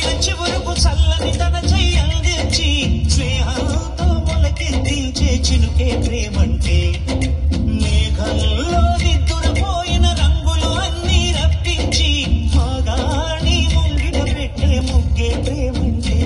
తగిన చివరకు చల్లని తన చెయ్యందించి స్నేహంతో మొలకెత్తించే చిలుకే ప్రేమంటే మేఘంలో దిద్దురపోయిన రంగులు అన్నీ రప్పించి మాగాణి ముంగిట పెట్టే ముగ్గే ప్రేమంటే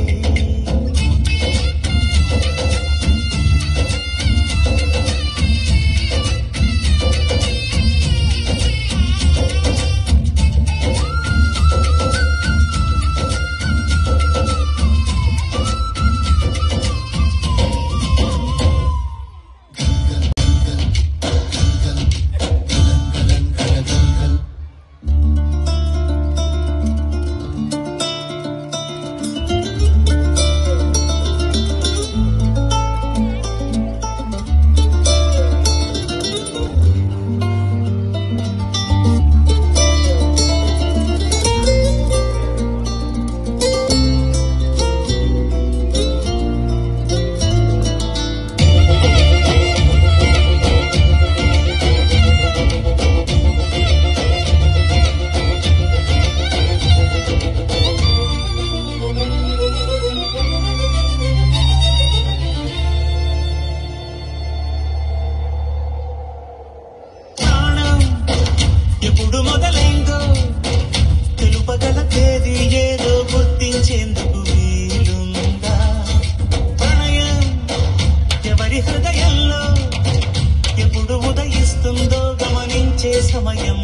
ఎప్పుడు మొదలైందో తెలుపగల తేదీ ఏదో గుర్తించేందుకు వీలుందా ప్రణయం ఎవరి హృదయంలో ఎప్పుడు ఉదయిస్తుందో గమనించే సమయం